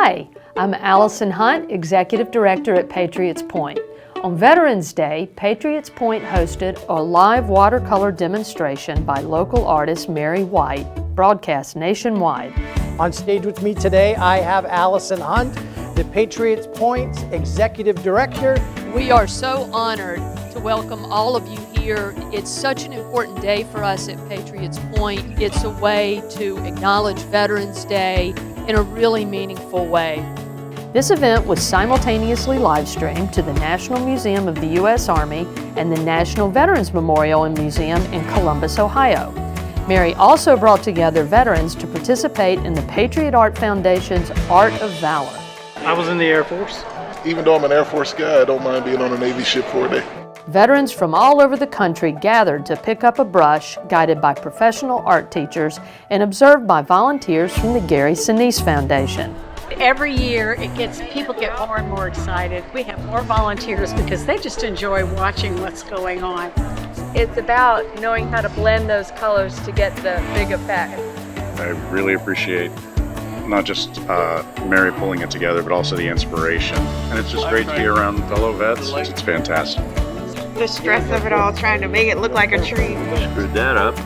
Hi, I'm Allison Hunt, Executive Director at Patriots Point. On Veterans Day, Patriots Point hosted a live watercolor demonstration by local artist Mary Whyte, broadcast nationwide. On stage with me today, I have Allison Hunt, the Patriots Point Executive Director. We are so honored to welcome all of you here. It's such an important day for us at Patriots Point. It's a way to acknowledge Veterans Day in a really meaningful way. This event was simultaneously live-streamed to the National Museum of the U.S. Army and the National Veterans Memorial and Museum in Columbus, Ohio. Mary also brought together veterans to participate in the Patriot Art Foundation's Art of Valor. I was in the Air Force. Even though I'm an Air Force guy, I don't mind being on a Navy ship for a day. Veterans from all over the country gathered to pick up a brush, guided by professional art teachers and observed by volunteers from the Gary Sinise Foundation. Every year people get more and more excited. We have more volunteers because they just enjoy watching what's going on. It's about knowing how to blend those colors to get the big effect. I really appreciate not just Mary pulling it together, but also the inspiration. And it's just great to be around fellow vets. It's fantastic. The stress of it all, trying to make it look like a tree. Screwed that up.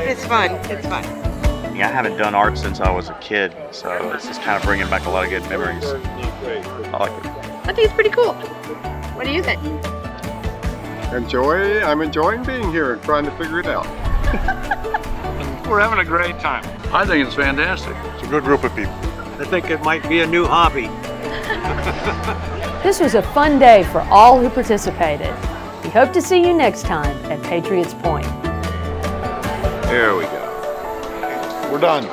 It's fun. It's fun. Yeah, I haven't done art since I was a kid, so it's just kind of bringing back a lot of good memories. I like it. I think it's pretty cool. What do you think? I'm enjoying being here and trying to figure it out. We're having a great time. I think it's fantastic. It's a good group of people. I think it might be a new hobby. This was a fun day for all who participated. We hope to see you next time at Patriots Point. There we go. We're done.